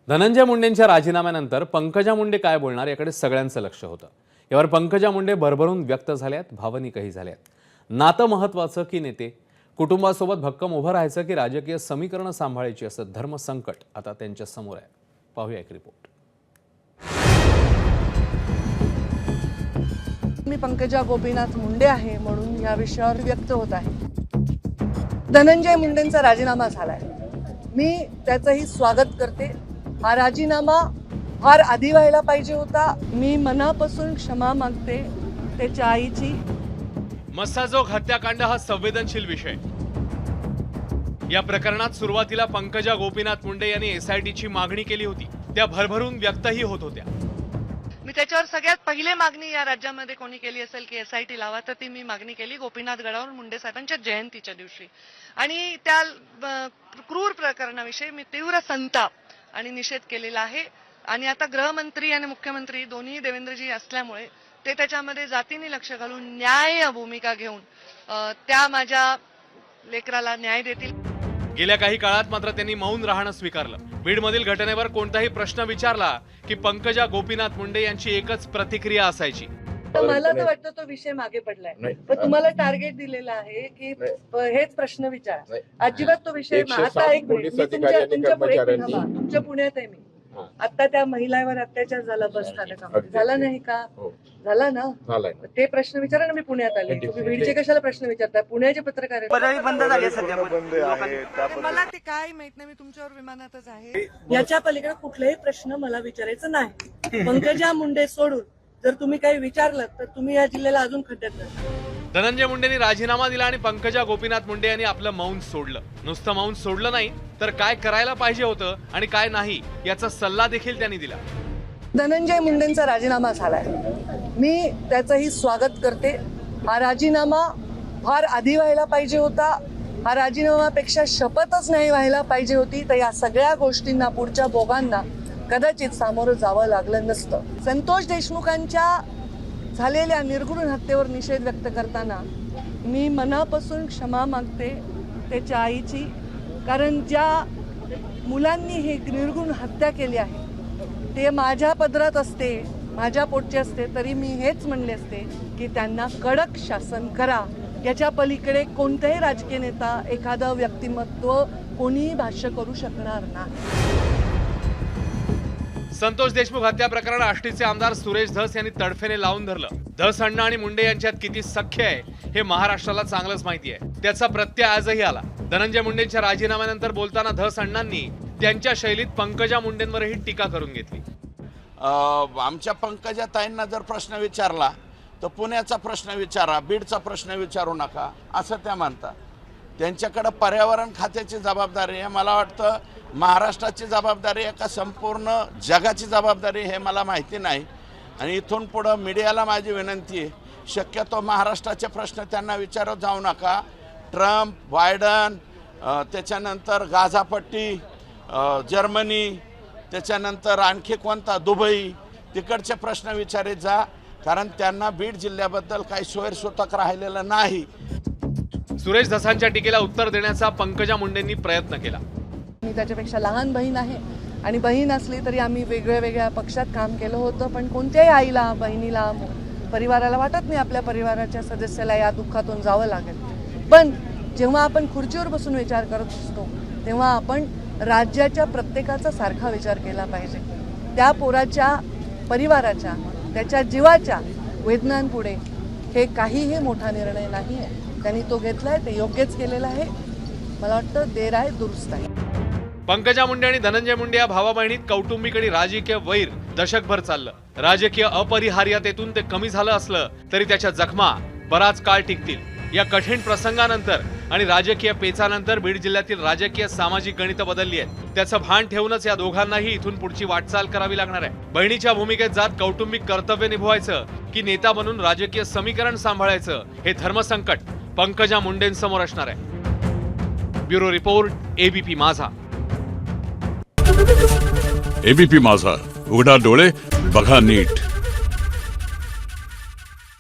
धनंजय मुंडेंच्या राजीनाम्यानंतर पंकजा मुंडे काय बोलणार याकडे सगळ्यांचं लक्ष होतं। यावर पंकजा मुंडे भरभरून व्यक्त झाल्यात, भावनिकही झाल्यात। नातं महत्त्वाचं की नेते, कुटुंबासोबत भक्कम उभं राहायचं की राजकीय समीकरणं सांभाळायची असं धर्मसंकट आता त्यांच्या समोर आहे। पाहूया एक रिपोर्ट। मी पंकजा गोपीनाथ मुंडे आहे म्हणून या विषयावर व्यक्त होत आहे। धनंजय मुंडेंचा राजीनामा झालाय, मी त्याचंही स्वागत करते। हा राजीनामा फार आधी व्हायला पाहिजे होता। मी मनापासून क्षमा मागते त्याच्या आईची। मस्साजोग हत्याकांड हा संवेदनशील विषय। या प्रकरणात सुरुवातीला पंकजा गोपीनाथ मुंडे यांनी एसआयटीची मागणी केली होती, त्या भरभरून व्यक्तही होत होत्या। मी त्याच्यावर सगळ्यात पहिले मागणी या राज्यामध्ये कोणी केली असेल की एसआयटी लावा, तर ती मी मागणी केली गोपीनाथ गडावर मुंडे साहेबांच्या जयंतीच्या दिवशी। आणि त्या क्रूर प्रकरणाविषयी मी तीव्र संताप आणि निषेध केलेला आहे। आणि आता गृहमंत्री आणि मुख्यमंत्री दोन्ही देवेंद्रजी असल्यामुळे ते त्याच्यामध्ये जातीने लक्ष घालून न्याय भूमिका घेऊन त्या माझ्या लेकराला न्याय देतील। गेल्या काही काळात मात्र त्यांनी मौन राहणं स्वीकारलं। बीडमधील घटनेवर कोणताही प्रश्न विचारला की पंकजा गोपीनाथ मुंडे यांची एकच प्रतिक्रिया असायची, मला तर वाटतं तो विषय मागे पडलाय। पण तुम्हाला टार्गेट दिलेलं आहे की हेच प्रश्न विचारा, अजिबात तो विषय आता एक तुमच्या पुण्यात आहे। मी आता त्या महिलांवर अत्याचार झाला बस स्थानकामध्ये, झाला नाही का? झाला ना, ते प्रश्न विचारा ना। मी पुण्यात आले, तुम्ही बीडचे कशाला प्रश्न विचारताय? पुण्याचे पत्रकार आहेत, बंद झाले सध्या। मला ते काय माहित नाही, मी तुमच्यावर विमानातच आहे। याच्या पलीकडे कुठलेही प्रश्न मला विचारायचं नाही। पंकजा मुंडे सोडून जर तुम्ही काही विचारलं तर तुम्ही या जिल्ह्याला अजून खड्ड्यात जाल। धनंजय मुंडेंनी राजीनामा दिला आणि पंकजा गोपीनाथ मुंडे यांनी आपलं मौन सोडलं। नुसतं मौन सोडलं नाही तर काय करायला पाहिजे होतं आणि काय नाही याचा सल्ला देखील त्यांनी दिला। धनंजय मुंडेंचा राजीनामा झालाय, मी त्याचंही स्वागत करते। हा राजीनामा फार आधी व्हायला पाहिजे होता। हा राजीनामापेक्षा शपथच नाही व्हायला पाहिजे होती, तर या सगळ्या गोष्टींना, पुढच्या भोगांना कदाचित सामोरं जावं लागलं नसतं। संतोष देशमुखांच्या झालेल्या निर्घृण हत्येवर निषेध व्यक्त करताना मी मनापासून क्षमा मागते त्याच्या आईची, कारण ज्या मुलांनी ही निर्घृण हत्या केली आहे ते माझ्या पदरात असते, माझ्या पोटचे असते, तरी मी हेच म्हणले असते की त्यांना कडक शासन करा। याच्या पलीकडे कोणताही राजकीय नेता, एखादं व्यक्तिमत्व कोणीही भाष्य करू शकणार नाही। संतोष देशमुख हत्या प्रकरण आष्टीचे आमदार सुरेश धस यांनी तडफेने लावून धरलं। धस अण्णा आणि मुंडे यांच्यात किती सख्य आहे हे महाराष्ट्राला चांगलंच माहिती आहे। त्याचा प्रत्यय आजही आला। धनंजय मुंडेंच्या राजीनाम्यानंतर बोलताना धस अण्णांनी त्यांच्या शैलीत पंकजा मुंडेंवरही टीका करून घेतली। आमच्या पंकजा ताईंना जर प्रश्न विचारला तर पुण्याचा प्रश्न विचारा, बीडचा प्रश्न विचारू नका असं त्या म्हणतात। त्यांच्याकडे पर्यावरण खात्याची जबाबदारी आहे, मला वाटतं महाराष्ट्राची जबाबदारी आहे का संपूर्ण जगाची जबाबदारी हे मला माहिती नाही। आणि इथून पुढं मीडियाला माझी विनंती आहे, शक्यतो महाराष्ट्राचे प्रश्न त्यांना विचारत जाऊ नका। ट्रम्प, बायडन, त्याच्यानंतर गाझापट्टी, जर्मनी, त्याच्यानंतर आणखी कोणता दुबई, तिकडचे प्रश्न विचारित जा, कारण त्यांना बीड जिल्ह्याबद्दल काही सोयरसूतक राहिलेलं नाही। सुरेश धसांच्या टीकेला उत्तर देण्याचा पंकजा मुंडेंनी प्रयत्न केला। मी त्याच्यापेक्षा लहान बहीण आहे आणि बहीण असली तरी आम्ही वेगळ्या वेगळ्या पक्षात काम केलं होतं, पण कोणत्याही आईला, बहिणीला, परिवाराला वाटत नाही आपल्या परिवाराच्या सदस्याला या दुःखातून जावं लागेल। पण जेव्हा आपण खुर्चीवर बसून विचार करत असतो तेव्हा आपण राज्याच्या प्रत्येकाचा सारखा विचार केला पाहिजे। त्या पोराच्या परिवाराच्या, त्याच्या जीवाच्या वेदनांपुढे हे काहीही मोठा निर्णय नाही आहे। त्यांनी तो घेतलाय, ते योग्यच केलेलं आहे। मला वाटतं देर आहे दुरुस्त आहे। पंकजा मुंडे आणि धनंजय मुंडे या भावा बहिणीत कौटुंबिक आणि राजकीय वैर दशकभर चाललं। राजकीय अपरिहार्यतेतून ते कमी झालं असलं तरी त्याच्या जखमा बराच काळ टिकतील। या कठीण प्रसंगानंतर आणि राजकीय पेचानंतर बीड जिल्ह्यातील राजकीय सामाजिक गणितं बदलली आहेत। त्याचं भान ठेवूनच या दोघांनाही इथून पुढची वाटचाल करावी लागणार आहे। बहिणीच्या भूमिकेत जात कौटुंबिक कर्तव्य निभवायचं की नेता बनून राजकीय समीकरण सांभाळायचं हे धर्मसंकट पंकजा मुंडेंसमोर असणार आहे। ब्युरो रिपोर्ट, एबीपी माझा। एबीपी माझा, उघडा डोळे बघा नीट।